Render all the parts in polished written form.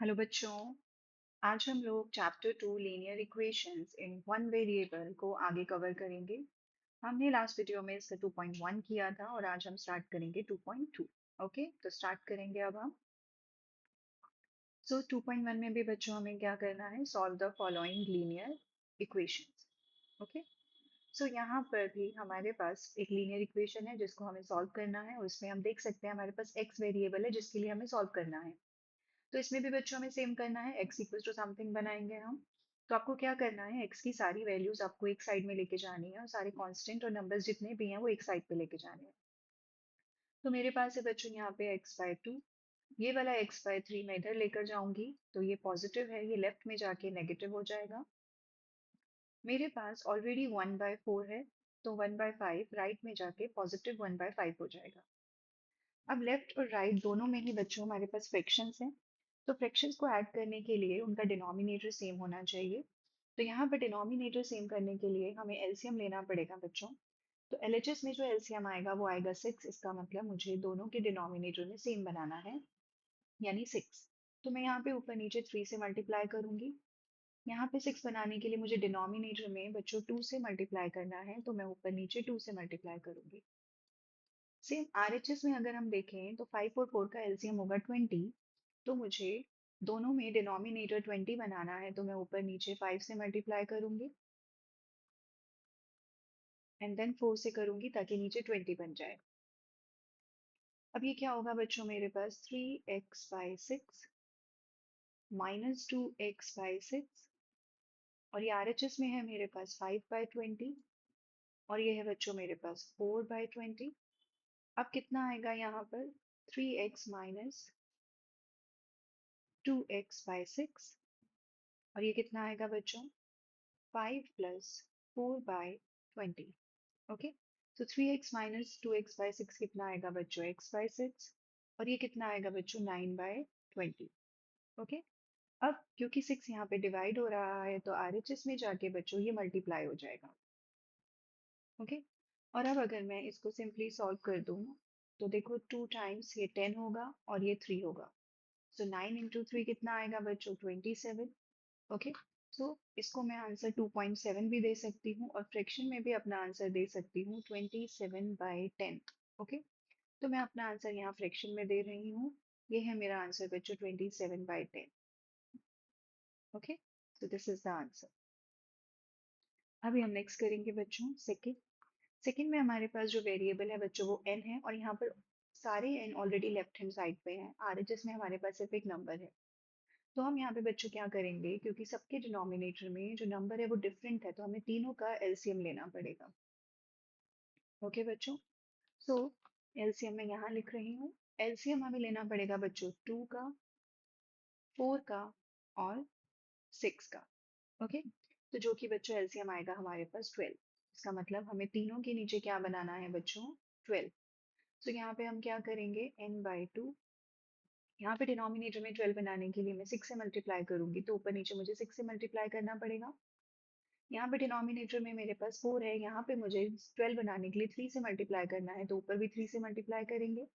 Hello बच्चों। आज हम लोग chapter 2 linear equations in one variable को आगे कवर करेंगे। हमने लास्ट वीडियो में इसका 2.1 किया था और आज हम स्टार्ट करेंगे 2.2। ओके, तो स्टार्ट करेंगे अब हम। 2.1 में भी बच्चों हमें क्या करना है, solve the following linear equations. Okay, यहाँ पर भी हमारे पास एक लीनियर इक्वेशन है जिसको हमें सॉल्व करना है और उसमें हम देख सकते हैं हमारे पास एक्स वेरिएबल है जिसके लिए हमें सॉल्व करना है। तो इसमें भी बच्चों हमें सेम करना है, x इक्वल टू समथिंग बनाएंगे हम। तो आपको क्या करना है, x की सारी वैल्यूज आपको एक साइड में लेके जानी है और सारे कांस्टेंट और नंबर्स जितने भी हैं वो एक साइड पे लेके जाने हैं। तो मेरे पास है बच्चों यहाँ पे x/2, ये वाला x/3 मैं इधर लेकर जाऊंगी तो ये पॉजिटिव है, ये लेफ्ट में जाके नेगेटिव हो जाएगा। मेरे पास ऑलरेडी 1/4 है, तो 1/5 राइट में जाके पॉजिटिव 1/5 हो जाएगा। अब लेफ्ट और राइट दोनों में ही बच्चों हमारे पास फ्रैक्शंस हैं, तो फ्रैक्शंस को ऐड करने के लिए उनका डिनोमिनेटर सेम होना चाहिए। तो यहाँ पर डिनोमिनेटर सेम करने के लिए हमें एलसीएम लेना पड़ेगा बच्चों। तो एलएचएस में जो एलसीएम आएगा वो आएगा 6। इसका मतलब मुझे दोनों के डिनोमिनेटर में सेम बनाना है, यानी 6। तो मैं यहाँ पे ऊपर नीचे 3 से मल्टीप्लाई करूंगी। यहाँ पे 6 बनाने के लिए मुझे डिनोमिनेटर में बच्चों 2 से मल्टीप्लाई करना है, तो मैं ऊपर नीचे 2 से मल्टीप्लाई करूंगी। सेम आरएचएस में अगर हम देखें तो 5 और 4 का एलसीएम होगा 20। तो मुझे दोनों में डिनोमिनेटर 20 बनाना है, तो मैं ऊपर नीचे 5 से मल्टीप्लाई करूंगी एंड देन 4 से करूंगी ताकि नीचे 20 बन जाए। अब ये क्या होगा बच्चों, मेरे पास 3x/6 माइनस 2x/6 और ये आरएचएस में है मेरे पास 5/20 और ये है बच्चों मेरे पास 4/20। अब कितना आएगा यहाँ पर, 3x माइनस 2x/6 और ये कितना आएगा बच्चों, 5 प्लस 4/20। ओके, तो 3x माइनस 2x/6 कितना आएगा बच्चों, x/6 और ये कितना आएगा बच्चों, 9/20। ओके, अब क्योंकि 6 यहाँ पे डिवाइड हो रहा है तो आरएचएस में जाके बच्चों ये मल्टीप्लाई हो जाएगा। ओके, और अब अगर मैं इसको सिंपली सॉल्व कर दूँ तो देखो 2 टाइम्स ये 10 होगा और ये 3 होगा। सो 9 इंटू 3 कितना आएगा बच्चों, 27। ओके, सो इसको मैं आंसर 2.7 भी दे सकती हूँ और फ्रैक्शन में भी अपना आंसर दे सकती हूँ 27/10। ओके, तो मैं अपना आंसर यहाँ फ्रैक्शन में दे रही हूँ। ये है मेरा आंसर बच्चों 27/10। Okay, so this is the answer. अभी हम नेक्स्ट करेंगे बच्चों सेकंड। सेकंड में हमारे पास जो वेरिएबल है बच्चों वो n है और यहाँ पर सारे n already left hand side पे हैं, आरएचएस में हमारे पास सिर्फ एक नंबर है। तो हम यहाँ पे बच्चों क्या करेंगे, क्योंकि सबके डिनोमिनेटर में जो नंबर है वो डिफरेंट है तो हमें तीनों का एलसीएम लेना पड़ेगा। ओके बच्चों, सो एलसीएम मैं यहाँ लिख रही हूँ। एलसीएम हमें लेना पड़ेगा बच्चों 2 का, 4 का और 6 का। ओके, तो जो कि बच्चों एलसीएम आएगा हमारे पास 12। इसका मतलब हमें तीनों के नीचे क्या बनाना है बच्चों, 12। तो यहाँ पे हम क्या करेंगे, n/2। यहाँ पे डिनोमिनेटर में 12 बनाने के लिए मैं 6 से मल्टीप्लाई करूंगी, तो ऊपर नीचे मुझे 6 से मल्टीप्लाई करना पड़ेगा। यहाँ पे डिनोमिनेटर में मेरे पास 4 है, यहाँ पे मुझे 12 बनाने के लिए 3 से मल्टीप्लाई करना है, तो ऊपर भी 3 से मल्टीप्लाई करेंगे।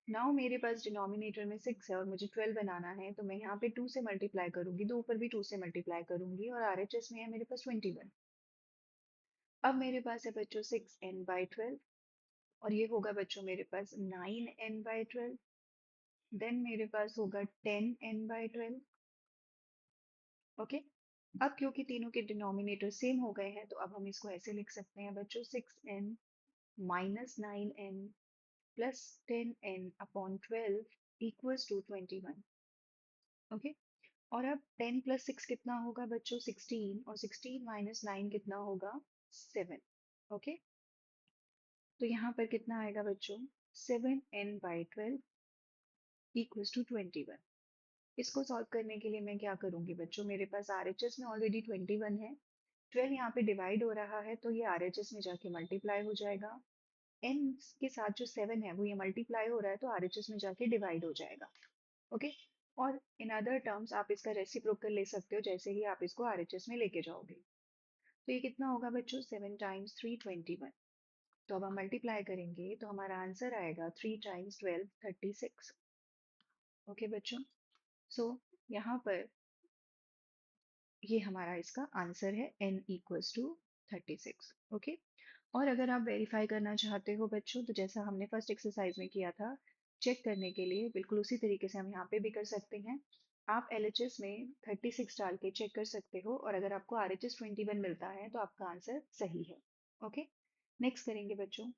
नाउ मेरे पास डिनोमिनेटर में 6 है और मुझे 12 बनाना है, तो मैं यहाँ पे 2 से मल्टीप्लाई करूंगी, तो ऊपर भी 2 से मल्टीप्लाई करूंगी और आरएचएस में है मेरे पास 21। अब मेरे पास है बच्चों 6n/12 और ये होगा बच्चों मेरे पास 9n/12। देन मेरे पास होगा 10n/12। ओके, अब क्योंकि तीनों के डिनोमिनेटर सेम हो गए हैं तो अब हम इसको ऐसे लिख सकते हैं बच्चों, 6n minus 9n plus 10n upon 12 equals to 21। Okay, और अब 10 प्लस 6 कितना होगा बच्चों, 16 और 16 माइनस 9 कितना होगा, 7। ओके, तो यहाँ पर कितना आएगा बच्चों, 7n/12 इक्वल्स टू 21। इसको सॉल्व करने के लिए मैं क्या करूंगी बच्चों, मेरे पास आरएचएस में ऑलरेडी 21 है, 12 यहाँ पे डिवाइड हो रहा है तो ये आरएचएस में जाके मल्टीप्लाई हो जाएगा। n के साथ जो 7 है वो ये मल्टीप्लाई हो रहा है तो आरएचएस में जाके डिवाइड हो जाएगा। ओके, और इन अदर टर्म्स आप इसका रेसिप्रोकल ले सकते हो जैसे ही आप इसको आरएचएस में लेके जाओगे। तो ये कितना होगा बच्चों, 7 टाइम्स 3 21। तो अब हम मल्टीप्लाई करेंगे तो हमारा आंसर आएगा 3 टाइम्स 12 36। ओके बच्चों, सो यहाँ पर ये हमारा इसका आंसर है n इक्वल्स टू 36। ओके, और अगर आप वेरीफाई करना चाहते हो बच्चों, तो जैसा हमने फर्स्ट एक्सरसाइज में किया था, चेक करने के लिए बिल्कुल उसी तरीके से हम यहाँ पे भी कर सकते हैं। आप LHS में 36 डाल के चेक कर सकते हो, और अगर आपको RHS 21 मिलता है तो आपका आंसर सही है। ओके, नेक्स्ट करेंगे बच्चों।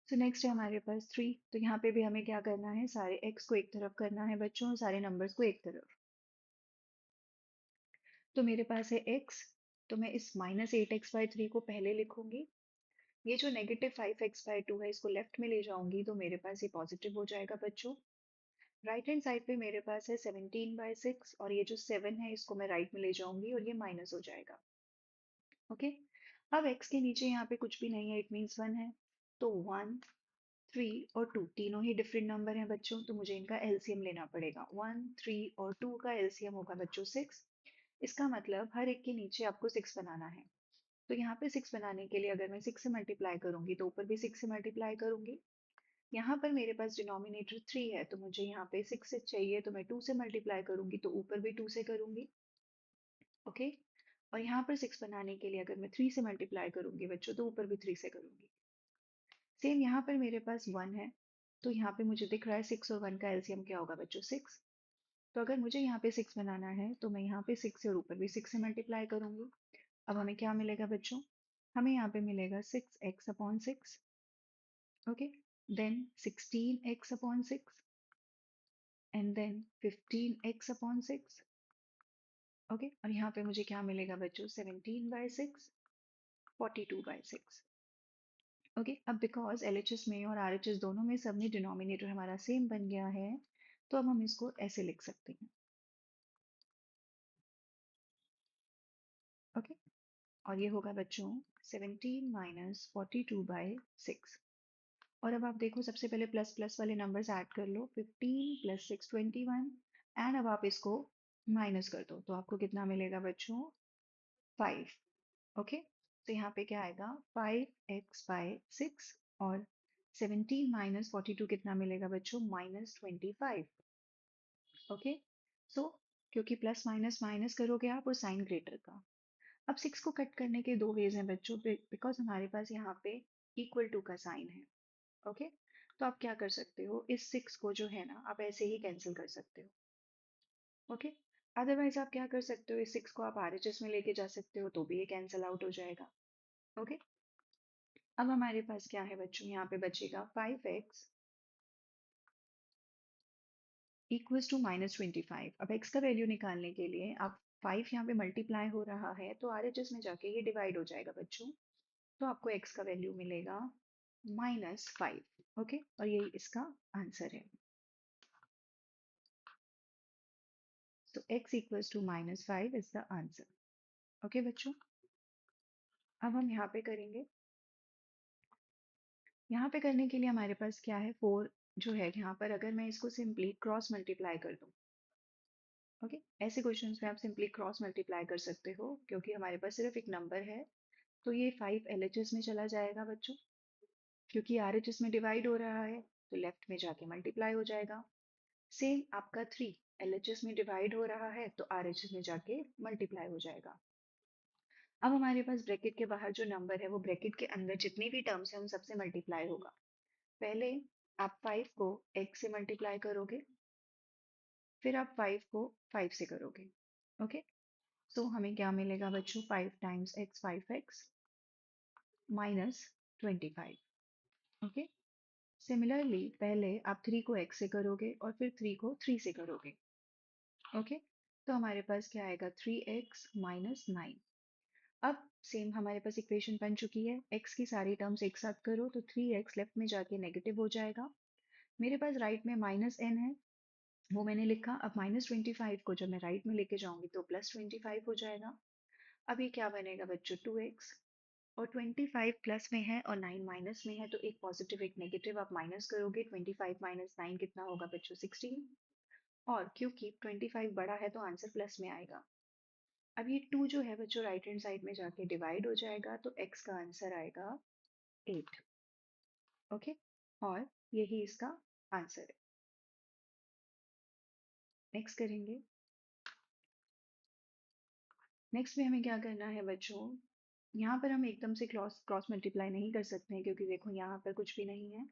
तो नेक्स्ट है हमारे पास 3। तो यहाँ पे भी हमें क्या करना है, सारे x को एक तरफ करना है बच्चों, और सारे नंबर्स को एक तरफ। तो मेरे पास है x, तो मैं इस -8x/3 को पहले लिखूंगी। ये जो -5x/2 है, इसको लेफ्ट में ले जाऊंगी तो मेरे पास ये पॉजिटिव हो जाएगा बच्चों। राइट हैंड साइड पे मेरे पास है 17/6, और ये जो 7 है इसको मैं राइट में ले जाऊंगी और ये माइनस हो जाएगा। ओके, अब x के नीचे यहाँ पे कुछ भी नहीं है, इट मीन्स 1 है। तो 1, 3 और 2 तीनों ही डिफरेंट नंबर हैं बच्चों, तो मुझे इनका एलसीएम लेना पड़ेगा। 1, 3 और 2 का एलसीएम होगा बच्चों 6। इसका मतलब हर एक के नीचे आपको 6 बनाना है। तो यहाँ पे 6 बनाने के लिए अगर मैं 6 से मल्टीप्लाई करूंगी तो ऊपर भी 6 से मल्टीप्लाई करूंगी। यहाँ पर मेरे पास डिनोमिनेटर 3 है, तो मुझे यहाँ पे 6 से चाहिए, तो मैं 2 से मल्टीप्लाई करूंगी तो ऊपर भी 2 से करूंगी। ओके, और यहाँ पर 6 बनाने के लिए अगर मैं 3 से मल्टीप्लाई करूंगी बच्चों, तो ऊपर भी 3 से करूंगी। सेम यहाँ पर मेरे पास 1 है, तो यहाँ पे मुझे दिख रहा है 6 और 1 का एलसीएम क्या होगा बच्चों, 6। तो अगर मुझे यहाँ पे 6 बनाना है तो मैं यहाँ पे 6 से और ऊपर भी 6 से मल्टीप्लाई करूंगी। अब हमें क्या मिलेगा बच्चों, हमें यहाँ पे मिलेगा 6x/6। Okay, then 16x/6, and then 15x/6। Okay, और यहाँ पे मुझे क्या मिलेगा बच्चों, 17/6, 42/6। ओके, अब बिकॉज LHS में और RHS दोनों में सब में डिनोमिनेटर हमारा सेम बन गया है, तो अब हम इसको ऐसे लिख सकते हैं। ओके, और ये होगा बच्चों 17 माइनस 42/6। और अब आप देखो, सबसे पहले प्लस प्लस वाले नंबर्स ऐड कर लो, 15 + 6 21, एंड अब आप इसको माइनस कर दो तो आपको कितना मिलेगा बच्चों, 5। ओके, तो यहाँ पे क्या आएगा, 5x/6, और 17 माइनस 42 कितना मिलेगा बच्चों, -25। ओके, सो क्योंकि प्लस माइनस माइनस करोगे आप और साइन ग्रेटर का। अब 6 को कट करने के दो वेज हैं बच्चों, बिकॉज हमारे पास यहाँ पे इक्वल टू का साइन है। ओके, तो आप क्या कर सकते हो, इस 6 को जो है ना आप ऐसे ही कैंसिल कर सकते हो। ओके, अदरवाइज आप क्या कर सकते हो, इस 6 को आप RHS में लेके जा सकते हो तो भी ये कैंसिल आउट हो जाएगा। ओके, अब हमारे पास क्या है बच्चों, यहाँ पे बचेगा 5x इक्वल्स टू -25। अब x का वैल्यू निकालने के लिए आप 5 यहाँ पे मल्टीप्लाई हो रहा है तो RHS में जाके ये डिवाइड हो जाएगा बच्चों, तो आपको x का वैल्यू मिलेगा -5। ओके, और यही इसका आंसर है। So x equals to -5 is the answer. Okay बच्चों, अब हम यहाँ पे करेंगे। यहाँ पे करने के लिए हमारे पास क्या है, 4 जो है यहाँ पर, अगर मैं इसको सिंपली क्रॉस मल्टीप्लाई कर दूँ। ओके, ऐसे क्वेश्चंस में आप सिंपली क्रॉस मल्टीप्लाई कर सकते हो, क्योंकि हमारे पास सिर्फ एक नंबर है। तो ये 5 LHS में चला जाएगा बच्चों, क्योंकि RHS में डिवाइड हो रहा है तो लेफ्ट में जाके मल्टीप्लाई हो जाएगा। सेम आपका 3 LHS में डिवाइड हो रहा है तो RHS में जाके मल्टीप्लाई हो जाएगा। अब हमारे पास ब्रैकेट के बाहर जो नंबर है वो ब्रैकेट के अंदर जितनी भी टर्म्स हैं उन सबसे मल्टीप्लाई होगा। पहले आप 5 को x से मल्टीप्लाई करोगे, फिर आप 5 को 5 से करोगे। ओके, सो हमें क्या मिलेगा बच्चों, 5 times x 5x -25। Okay, similarly पहले आप 3 को x से करोगे और फिर 3 को 3 से करोगे। ओके, तो हमारे पास क्या आएगा, 3x -9। अब सेम हमारे पास इक्वेशन बन चुकी है, x की सारी टर्म्स एक साथ करो तो 3x लेफ्ट में जाके नेगेटिव हो जाएगा। मेरे पास राइट में -n है, वो मैंने लिखा। अब -25 को जब मैं राइट में लेके जाऊंगी तो +25 हो जाएगा। अब ये क्या बनेगा बच्चों, 2x, और 25 प्लस में है और 9 माइनस में है, तो एक पॉजिटिव एक नेगेटिव आप माइनस करोगे। 25 माइनस 9 कितना होगा बच्चों, 16। और क्योंकि 25 बड़ा है तो आंसर प्लस में आएगा। अब ये 2 जो है बच्चों राइट हैंड साइड में जाके डिवाइड हो जाएगा, तो x का आंसर आएगा 8। ओके, और यही इसका आंसर है। नेक्स्ट करेंगे। नेक्स्ट में हमें क्या करना है बच्चों, यहाँ पर हम एकदम से क्रॉस क्रॉस मल्टीप्लाई नहीं कर सकते हैं क्योंकि देखो यहाँ पर कुछ भी नहीं है।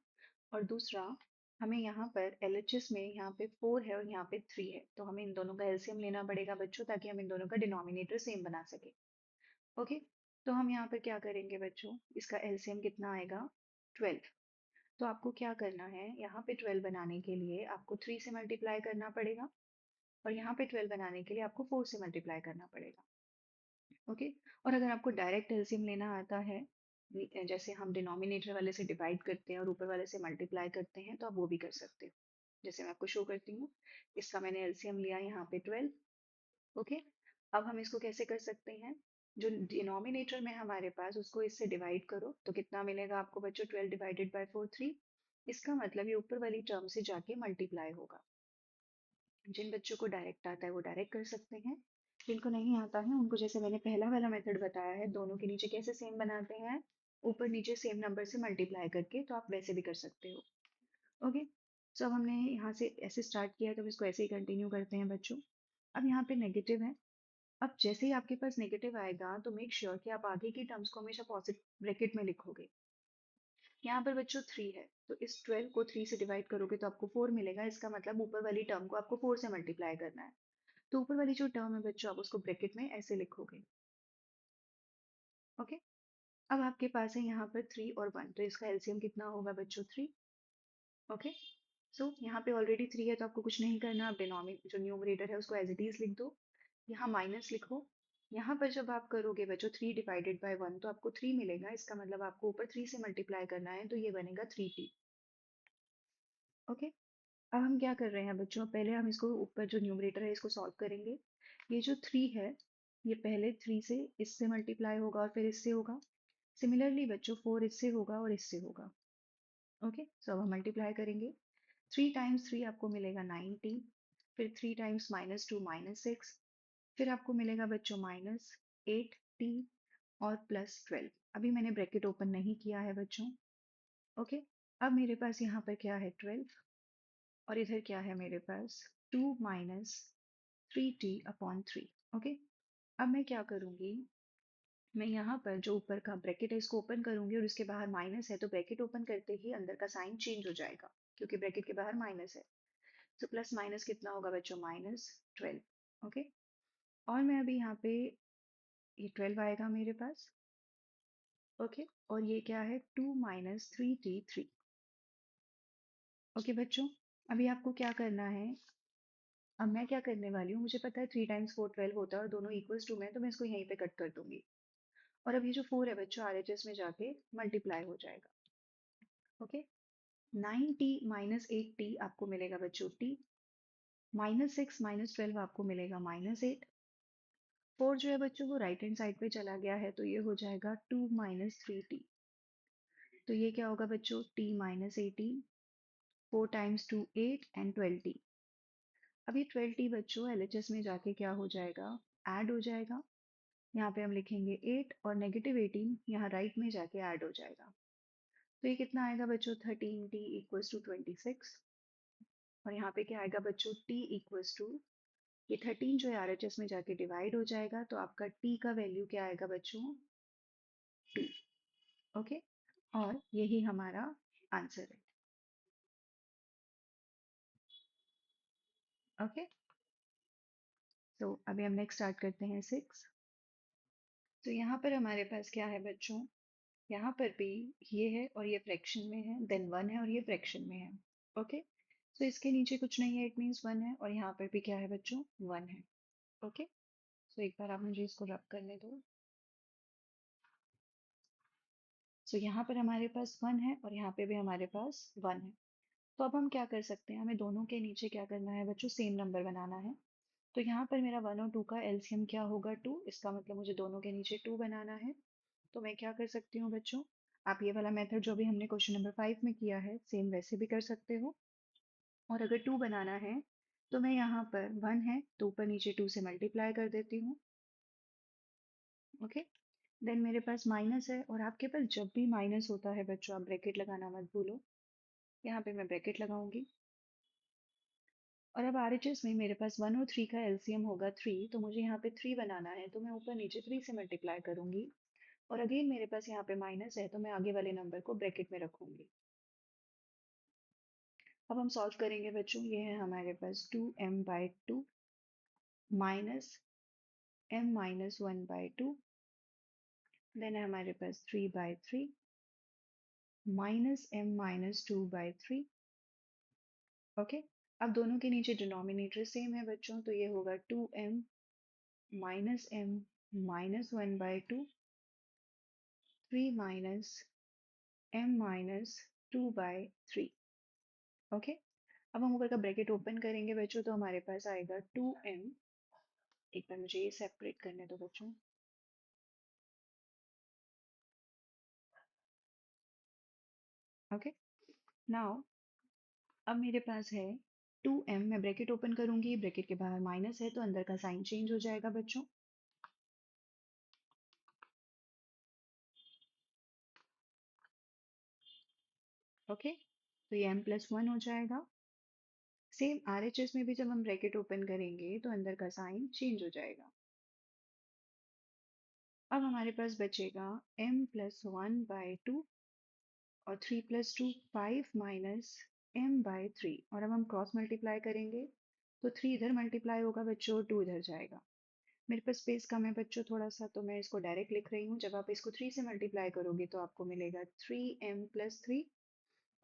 और दूसरा, हमें यहाँ पर एलएचएस में यहाँ पे 4 है और यहाँ पे 3 है, तो हमें इन दोनों का एलसीएम लेना पड़ेगा बच्चों, ताकि हम इन दोनों का डिनोमिनेटर सेम बना सके। ओके, तो हम यहाँ पर क्या करेंगे बच्चों, इसका एलसीएम कितना आएगा, 12। तो आपको क्या करना है, यहाँ पे 12 बनाने के लिए आपको 3 से मल्टीप्लाई करना पड़ेगा, और यहाँ पे 12 बनाने के लिए आपको 4 से मल्टीप्लाई करना पड़ेगा। ओके, और अगर आपको डायरेक्ट एलसीएम लेना आता है, जैसे हम डिनोमिनेटर वाले से डिवाइड करते हैं और ऊपर वाले से मल्टीप्लाई करते हैं, तो आप वो भी कर सकते हो। जैसे मैं आपको शो करती हूँ, इसका मैंने एलसीएम लिया यहाँ पे 12। ओके, अब हम इसको कैसे कर सकते हैं, जो डिनोमिनेटर में हमारे पास उसको इससे डिवाइड करो, तो कितना मिलेगा आपको बच्चों, 12 डिवाइडेड बाई 4 3। इसका मतलब ये ऊपर वाली टर्म से जाके मल्टीप्लाई होगा। जिन बच्चों को डायरेक्ट आता है वो डायरेक्ट कर सकते हैं, जिनको नहीं आता है उनको जैसे मैंने पहला वाला मेथड बताया है, दोनों के नीचे कैसे सेम बनाते हैं, ऊपर नीचे सेम नंबर से मल्टीप्लाई करके, तो आप वैसे भी कर सकते हो। ओके, सो अब हमने यहाँ से ऐसे स्टार्ट किया है, तो हम इसको ऐसे ही कंटिन्यू करते हैं बच्चों। अब यहाँ पे नेगेटिव है। अब जैसे ही आपके पास नेगेटिव आएगा, तो मेक श्योर कि आप आगे की टर्म्स को हमेशा पॉजिटिव ब्रैकेट में लिखोगे। यहाँ पर बच्चों 3 है, तो इस 12 को 3 से डिवाइड करोगे तो आपको 4 मिलेगा, इसका मतलब ऊपर वाली टर्म को आपको 4 से मल्टीप्लाई करना है। तो ऊपर वाली जो टर्म है बच्चों, आप उसको ब्रैकेट में ऐसे लिखोगे। ओके, अब आपके पास है यहाँ पर 3 और 1, तो इसका एलसीएम कितना होगा बच्चों, 3। ओके, सो यहाँ पे ऑलरेडी 3 है, तो आपको कुछ नहीं करना, आप डिनोमिनेटर जो न्यूमरेटर है उसको एज इट इज लिख दो, यहाँ माइनस लिखो। यहाँ पर जब आप करोगे बच्चों 3 डिवाइडेड बाय 1, तो आपको 3 मिलेगा, इसका मतलब आपको ऊपर 3 से मल्टीप्लाई करना है, तो ये बनेगा 3t। ओके, अब हम क्या कर रहे हैं बच्चों, पहले हम इसको ऊपर जो न्यूमरेटर है इसको सॉल्व करेंगे। ये जो 3 है, ये पहले 3 से इससे मल्टीप्लाई होगा और फिर इससे होगा। सिमिलरली बच्चों 4 इससे होगा और इससे होगा। ओके, सो अब हम मल्टीप्लाई करेंगे। 3 टाइम्स 3 आपको मिलेगा 9t, फिर 3 टाइम्स -2 -6, फिर आपको मिलेगा बच्चों -8t और +12। अभी मैंने ब्रैकेट ओपन नहीं किया है बच्चों। ओके, अब मेरे पास यहाँ पर क्या है, 12, और इधर क्या है मेरे पास, 2 -3t/3। ओके, अब मैं क्या करूँगी, मैं यहाँ पर जो ऊपर का ब्रैकेट है इसको ओपन करूंगी, और इसके बाहर माइनस है, तो ब्रैकेट ओपन करते ही अंदर का साइन चेंज हो जाएगा, क्योंकि ब्रैकेट के बाहर माइनस है। तो प्लस माइनस कितना होगा बच्चों, -12। ओके, और मैं अभी यहाँ पे, ये 12 आएगा मेरे पास। ओके, और ये क्या है, 2 -3t3। ओके बच्चों, अभी आपको क्या करना है, अब मैं क्या करने वाली हूँ, मुझे पता है 3 टाइम्स 4 12 होता है और दोनों इक्वल्स टू में है, तो मैं इसको यहीं पे कट कर दूंगी। और अब ये जो 4 है बच्चों, आरएचएस में जाके मल्टीप्लाई हो जाएगा। ओके, 9t -8t आपको मिलेगा बच्चों t, -6 -12 आपको मिलेगा -8। 4 जो है बच्चों वो राइट हैंड साइड पे चला गया है, तो ये हो जाएगा 2 -3t। तो ये क्या होगा बच्चों, t -18, 4 टाइम्स 2 8 एंड 12t। अब ये 12t बच्चों एलएचएस में जाके क्या हो जाएगा, ऐड हो जाएगा। यहाँ पे हम लिखेंगे 8 और -18 यहाँ राइट में जाके ऐड हो जाएगा। तो ये कितना आएगा बच्चों, 13t = 26। और यहाँ पे क्या आएगा बच्चों, t = ये 13 जो है आरएचएस में जाके डिवाइड हो जाएगा, तो आपका t का वैल्यू क्या आएगा बच्चों, 2। ओके, और यही हमारा आंसर है। ओके, तो अभी हम नेक्स्ट स्टार्ट करते हैं 6। तो यहाँ पर हमारे पास क्या है बच्चों, यहाँ पर भी ये है और ये फ्रैक्शन में है, देन 1 है और ये फ्रैक्शन में है। ओके, तो इसके नीचे कुछ नहीं है, इट मीन्स 1 है, और यहाँ पर भी क्या है बच्चों, 1 है। ओके, तो एक बार आप मुझे इसको रब करने दो। सो यहाँ पर हमारे पास 1 है और यहाँ पे भी हमारे पास 1 है। तो अब हम क्या कर सकते हैं, हमें दोनों के नीचे क्या करना है बच्चों, सेम नंबर बनाना है। तो यहाँ पर मेरा 1 और 2 का एलसीएम क्या होगा, 2। इसका मतलब मुझे दोनों के नीचे 2 बनाना है। तो मैं क्या कर सकती हूँ बच्चों, आप ये वाला मेथड जो भी हमने क्वेश्चन नंबर 5 में किया है, सेम वैसे भी कर सकते हो। और अगर 2 बनाना है, तो मैं यहाँ पर 1 है तो ऊपर नीचे 2 से मल्टीप्लाई कर देती हूँ। ओके, देन मेरे पास माइनस है, और आपके पास जब भी माइनस होता है बच्चों, आप ब्रैकेट लगाना मत भूलो। यहाँ पे मैं ब्रैकेट लगाऊंगी। और अब RHS में मेरे पास 1 और 3 का एलसीएम होगा 3, तो मुझे यहाँ पे 3 बनाना है, तो मैं ऊपर नीचे 3 से मल्टीप्लाई करूंगी। और अगेन मेरे पास यहाँ पे माइनस है, तो मैं आगे वाले नंबर को ब्रैकेट में रखूंगी। अब हम सॉल्व करेंगे बच्चों। ये है हमारे पास 2m/2 माइनस m-1/2, देन है हमारे पास 3/3 माइनस m-2/3। ओके, अब दोनों के नीचे डिनोमिनेटर सेम है बच्चों, तो ये होगा 2m minus m-1/2 3 minus m-2/3। Okay, अब हम ऊपर का ब्रैकेट ओपन करेंगे बच्चों, तो हमारे पास आएगा 2m। एक बार मुझे ये सेपरेट करने दो बच्चों। ओके, नाउ अब मेरे पास है 2m, मैं ब्रैकेट ओपन करूंगी, ब्रैकेट के बाहर माइनस है तो अंदर का साइन चेंज हो जाएगा बच्चों। ओके, तो ये m+1 हो जाएगा। सेम RHS में भी जब हम ब्रैकेट ओपन करेंगे तो अंदर का साइन चेंज हो जाएगा। अब हमारे पास बचेगा m+1/2 और 3+2 5 माइनस m/3, और अब हम क्रॉस मल्टीप्लाई करेंगे तो 3 इधर मल्टीप्लाई होगा बच्चों, 2 इधर जाएगा। मेरे पास स्पेस कम है बच्चों थोड़ा सा, तो मैं इसको डायरेक्ट लिख रही हूँ। जब आप इसको 3 से मल्टीप्लाई करोगे तो आपको मिलेगा 3m+3,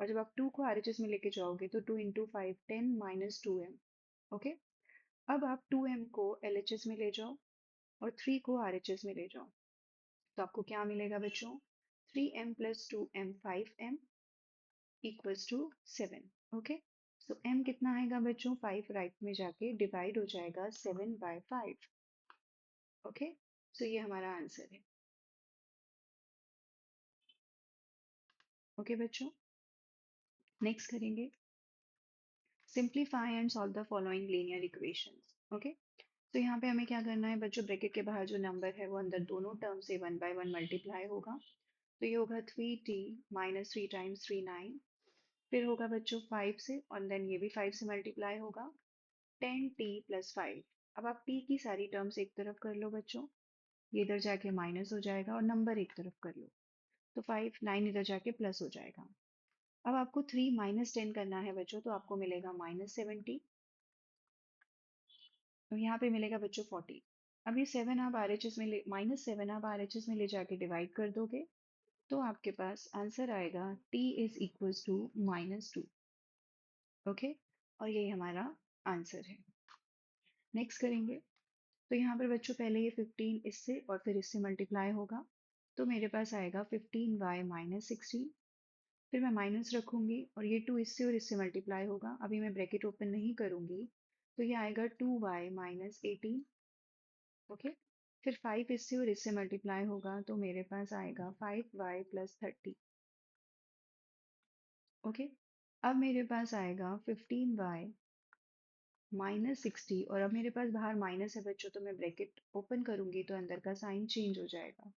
और जब आप 2 को RHS में लेके जाओगे तो 2 इंटू 5 10 माइनस 2m। ओके, अब आप 2m को LHS में ले जाओ और 3 को RHS में ले जाओ, तो आपको क्या मिलेगा बच्चों? 3m+2m 5m equals to 7। Okay, so m कितना आएगा बच्चों? 5 राइट में जाके डिवाइड हो जाएगा 7/5। ओके, सो ये हमारा आंसर है। ओके बच्चों, नेक्स्ट करेंगे simplify and solve the following linear equations. Okay, तो यहाँ पे हमें क्या करना है बच्चों? ब्रैकेट के बाहर जो नंबर है वो अंदर दोनों टर्म से 1/1 मल्टीप्लाई होगा, तो ये होगा 3t माइनस 3 टाइम्स 3 9। फिर होगा बच्चों 5 से, और देन ये भी 5 से मल्टीप्लाई होगा 10t+5। अब आप t की सारी टर्म्स एक तरफ कर लो बच्चों, ये इधर जाके माइनस हो जाएगा, और नंबर एक तरफ कर लो, तो 5 9 इधर जाके प्लस हो जाएगा। अब आपको 3 माइनस 10 करना है बच्चों, तो आपको मिलेगा -70, तो यहाँ पे मिलेगा बच्चों 40। अब ये 7 आप RHS में ले -7 आप RHS में ले जाके डिवाइड कर दोगे, तो आपके पास आंसर आएगा t is equals to -2। Okay, और यही हमारा आंसर है। नेक्स्ट करेंगे, तो यहाँ पर बच्चों पहले ये 15 इससे और फिर इससे मल्टीप्लाई होगा, तो मेरे पास आएगा 15y माइनस 16। फिर मैं माइनस रखूंगी और ये 2 इससे और इससे मल्टीप्लाई होगा, अभी मैं ब्रैकेट ओपन नहीं करूंगी, तो ये आएगा 2y माइनस 18। ओके, फिर 5 इससे और इससे मल्टीप्लाई होगा, तो मेरे पास आएगा 5y प्लस 30। ओके, अब मेरे पास आएगा 15y माइनस 60, और अब मेरे पास बाहर माइनस है बच्चों, तो मैं ब्रैकेट ओपन करूंगी तो अंदर का साइन चेंज हो जाएगा।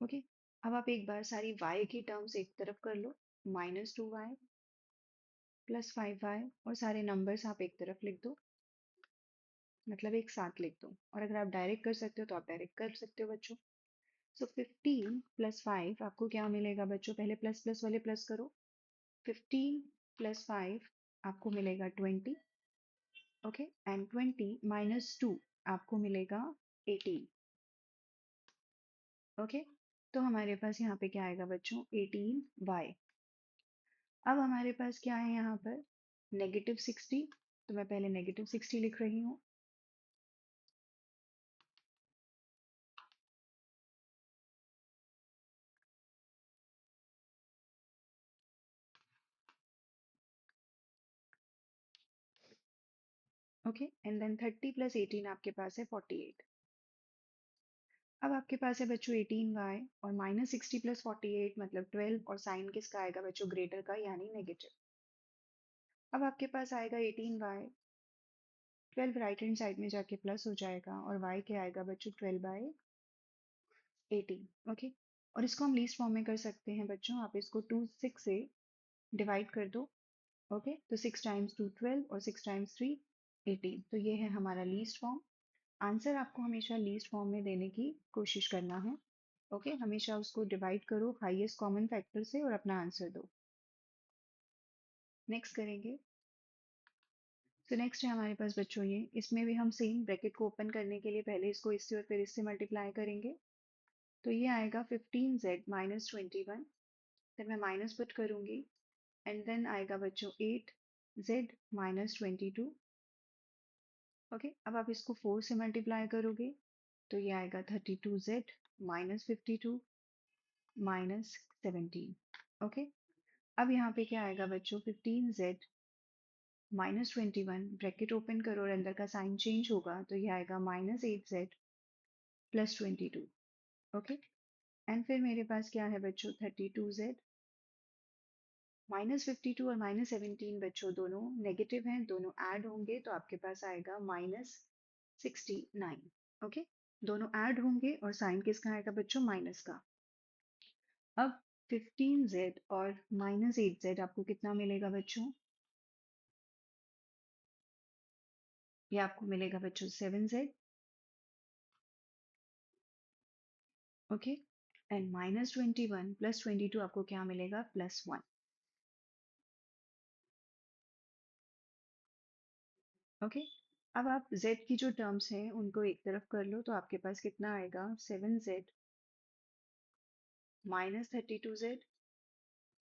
ओके, अब आप एक बार सारी y की टर्म्स एक तरफ कर लो, -2y प्लस 5y, और सारे नंबर्स आप एक तरफ लिख दो, मतलब एक साथ लिख दो। और अगर आप डायरेक्ट कर सकते हो तो आप डायरेक्ट कर सकते हो बच्चों। सो 15 प्लस 5 आपको क्या मिलेगा बच्चों? पहले प्लस प्लस वाले प्लस करो। 15 प्लस 5 आपको मिलेगा 20। ओके, एंड 20 माइनस 2 आपको मिलेगा 18। ओके, तो हमारे पास यहाँ पे क्या आएगा बच्चों? 18y। अब हमारे पास क्या है यहाँ पर? -60, तो मैं पहले -60 लिख रही हूँ। ओके, एंड देन 30 प्लस 18 आपके पास है 48। अब आपके पास है बच्चों 18y, और -60 प्लस 48 मतलब 12, और साइन किसका आएगा बच्चों? ग्रेटर का, यानी नेगेटिव। अब आपके पास आएगा 18y, 12 राइट हैंड साइड में जाके प्लस हो जाएगा, और y क्या आएगा बच्चों? 12/18। ओके, और इसको हम लीस्ट फॉर्म में कर सकते हैं बच्चों। आप इसको 6 से डिवाइड कर दो। ओके, तो 6 टाइम्स 2 12 और 6 टाइम्स 3 18। तो ये है हमारा लीस्ट फॉर्म। आंसर आपको हमेशा लीस्ट फॉर्म में देने की कोशिश करना है। ओके, हमेशा उसको डिवाइड करो हाईएस्ट कॉमन फैक्टर से और अपना आंसर दो। नेक्स्ट करेंगे। तो नेक्स्ट है हमारे पास बच्चों ये, इसमें भी हम सेम ब्रैकेट को ओपन करने के लिए पहले इसको इससे और फिर इससे मल्टीप्लाई करेंगे। तो ये आएगा 15z माइनस 21। फिर मैं माइनस पुट करूंगी एंड देन आएगा बच्चों 8z माइनस 22। ओके, अब आप इसको 4 से मल्टीप्लाई करोगे तो ये आएगा 32z माइनस 52 माइनस 17। ओके, अब यहाँ पे क्या आएगा बच्चों, 15z माइनस 21 ब्रैकेट ओपन करो और अंदर का साइन चेंज होगा तो ये आएगा minus 8z plus 22। Okay, and फिर मेरे पास क्या है बच्चों, 32z माइनस 52 और माइनस 17 बच्चों दोनों नेगेटिव हैं, दोनों ऐड होंगे तो आपके पास आएगा माइनस 69। ओके, दोनों ऐड होंगे और साइन किसका आएगा बच्चों, माइनस का। अब 15z और माइनस 8z आपको कितना मिलेगा बच्चों, ये आपको मिलेगा बच्चों 7z। Okay, and minus 21 plus 22 आपको क्या मिलेगा, प्लस 1। ओके, अब आप z की जो टर्म्स हैं उनको एक तरफ कर लो तो आपके पास कितना आएगा, 7z माइनस 32z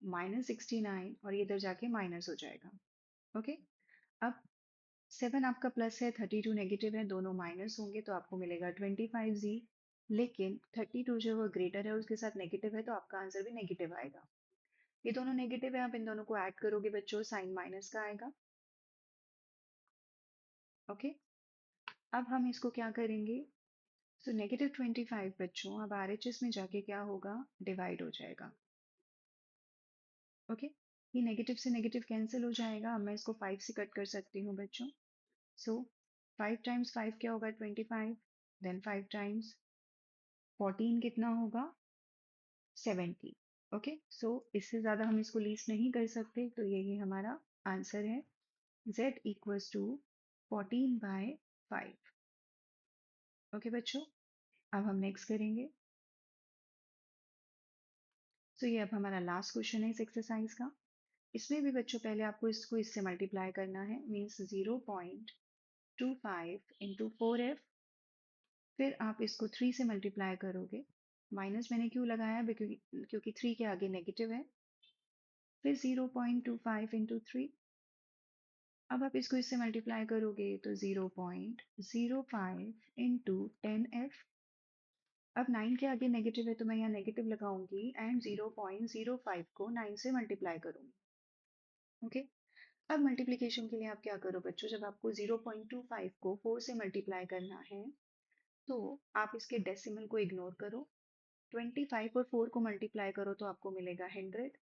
माइनस 69 और ये इधर जाके माइनस हो जाएगा। ओके, अब 7 आपका प्लस है, 32 नेगेटिव है, दोनों माइनस होंगे तो आपको मिलेगा 25z। लेकिन 32 जो वो ग्रेटर है उसके साथ नेगेटिव है तो आपका आंसर भी नेगेटिव आएगा। ये दोनों नेगेटिव है, आप इन दोनों को ऐड करोगे बच्चों, साइन माइनस का आएगा। ओके, अब हम इसको क्या करेंगे, सो नेगेटिव 25 बच्चों अब आरएचएस में जाके क्या होगा, डिवाइड हो जाएगा। ओके, ये नेगेटिव से नेगेटिव कैंसिल हो जाएगा। अब मैं इसको 5 से कट कर सकती हूँ बच्चों। सो 5 टाइम्स 5 क्या होगा, 25। देन 5 टाइम्स 14 कितना होगा, 70। ओके, सो इससे ज़्यादा हम इसको लीस्ट नहीं कर सकते तो यही हमारा आंसर है, z इक्वल्स टू 14/5। ओके बच्चों, अब हम नेक्स्ट करेंगे। सो ये अब हमारा लास्ट क्वेश्चन है इस एक्सरसाइज का। इसमें भी बच्चों पहले आपको इसको इससे मल्टीप्लाई करना है, मीन्स 0.25 इंटू 4f। फिर आप इसको 3 से मल्टीप्लाई करोगे, माइनस मैंने क्यों लगाया, क्योंकि 3 के आगे नेगेटिव है। फिर 0.25 इंटू 3। अब आप इसको इससे मल्टीप्लाई करोगे तो 0.05 इंटू 10f। अब 9 के आगे नेगेटिव है तो मैं यहाँ नेगेटिव लगाऊंगी एंड 0.05 को 9 से मल्टीप्लाई करूंगी। ओके, अब मल्टीप्लिकेशन के लिए आप क्या करो बच्चों, जब आपको 0.25 को 4 से मल्टीप्लाई करना है तो आप इसके डेसिमल को इग्नोर करो। 25 और 4 को मल्टीप्लाई करो तो आपको मिलेगा 100।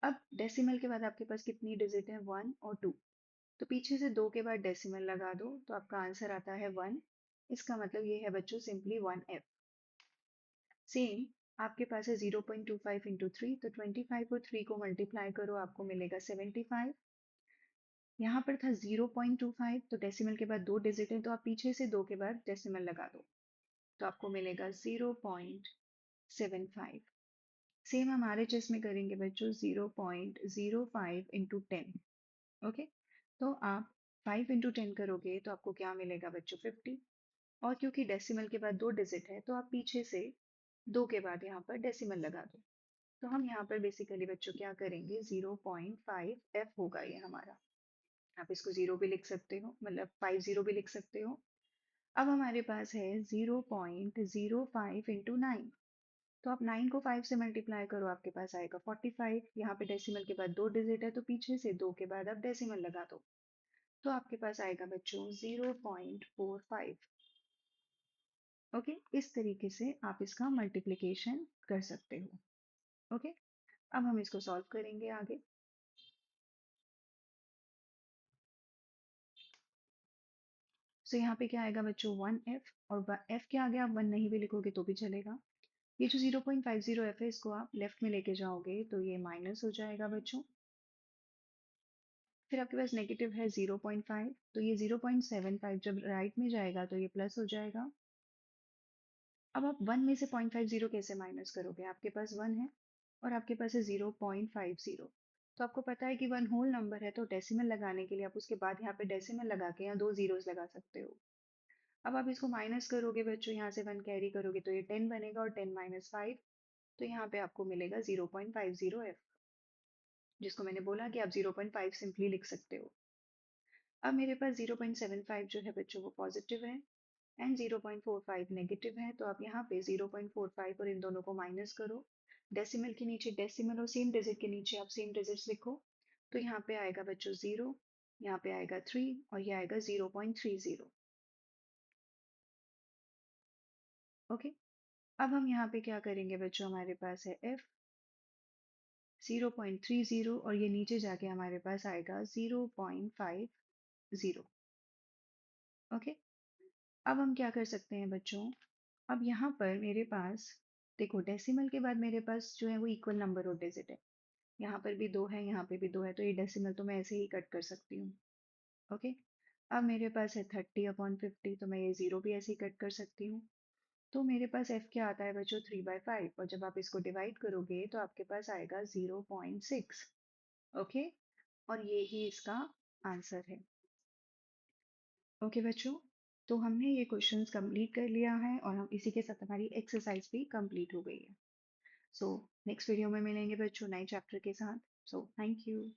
अब डेसिमल के बाद आपके पास कितनी डिजिट है, 1 और 2। तो पीछे से 2 के बाद डेसिमल लगा दो तो आपका आंसर आता है 1। इसका मतलब ये है बच्चों सिंपली 1f। सेम आपके पास है 0.25 इंटू 3, तो 25 और 3 को मल्टीप्लाई करो आपको मिलेगा 75। यहाँ पर था 0.25 तो डेसिमल के बाद 2 डिजिट है तो आप पीछे से 2 के बाद डेसिमल लगा दो तो आपको मिलेगा 0.75। सेम हम आरएचएस में करेंगे बच्चों, 0.05 इंटू 10। ओके, तो आप 5 इंटू 10 करोगे तो आपको क्या मिलेगा बच्चों, 50। और क्योंकि डेसिमल के बाद 2 डिजिट है तो आप पीछे से 2 के बाद यहाँ पर डेसिमल लगा दो। तो हम यहाँ पर बेसिकली बच्चों क्या करेंगे, 0.5f होगा ये हमारा। आप इसको 0 भी लिख सकते हो, मतलब 50 भी लिख सकते हो। अब हमारे पास है 0.05 इंटू 9। तो आप 9 को 5 से मल्टीप्लाई करो आपके पास आएगा 45। यहाँ पे डेसिमल के बाद 2 डिजिट है तो पीछे से 2 के बाद आप डेसिमल लगा दो तो आपके पास आएगा बच्चों 0.45। ओके, इस तरीके से आप इसका मल्टीप्लिकेशन कर सकते हो। ओके, अब हम इसको सॉल्व करेंगे आगे। सो यहाँ पे क्या आएगा बच्चों, 1f। और f के आगे आप 1 नहीं भी लिखोगे तो भी चलेगा। ये जो 0.50 f है इसको आप लेफ्ट में लेके जाओगे तो ये माइनस हो जाएगा बच्चों। फिर आपके पास नेगेटिव है 0.5, तो ये 0.75 जब राइट में जाएगा तो ये प्लस हो जाएगा। अब आप 1 में से 0.50 कैसे माइनस करोगे? आपके पास 1 है और आपके पास है 0.50। तो आपको पता है कि 1 होल नंबर है, तो डेसिमल लगाने के लिए आप उसके बाद यहाँ पे डेसिमल लगा के यहाँ 2 जीरोस लगा सकते हो। अब आप इसको माइनस करोगे बच्चों, यहाँ से 1 कैरी करोगे तो ये 10 बनेगा और 10 माइनस 5, तो यहाँ पे आपको मिलेगा 0.50 f, जिसको मैंने बोला कि आप 0.5 सिंपली लिख सकते हो। अब मेरे पास 0.75 जो है बच्चों वो पॉजिटिव है एंड 0.45 नेगेटिव है, तो आप यहाँ पे 0.45 और इन दोनों को माइनस करो। डेसिमल के नीचे डेसिमल और सेम डिजिट के नीचे आप सेम डिजिट्स लिखो। तो यहाँ पे आएगा बच्चों 0, यहाँ पे आएगा 3 और ये आएगा 0.30। ओके, अब हम यहाँ पे क्या करेंगे बच्चों, हमारे पास है f 0.30 और ये नीचे जाके हमारे पास आएगा 0.50। ओके, अब हम क्या कर सकते हैं बच्चों, अब यहाँ पर मेरे पास देखो डेसिमल के बाद मेरे पास जो है वो इक्वल नंबर ऑफ डिजिट है। यहाँ पर भी 2 है, यहाँ पे भी 2 है, तो ये डेसिमल तो मैं ऐसे ही कट कर सकती हूँ। ओके, अब मेरे पास है 30/50, तो मैं ये 0 भी ऐसे ही कट कर सकती हूँ। तो मेरे पास f क्या आता है बच्चों, 3/5, और जब आप इसको डिवाइड करोगे तो आपके पास आएगा 0.6। ओके, और ये ही इसका आंसर है। ओके बच्चों, तो हमने ये क्वेश्चंस कंप्लीट कर लिया है और हम इसी के साथ हमारी एक्सरसाइज भी कंप्लीट हो गई है। सो नेक्स्ट वीडियो में मिलेंगे बच्चों नए चैप्टर के साथ। So thank you.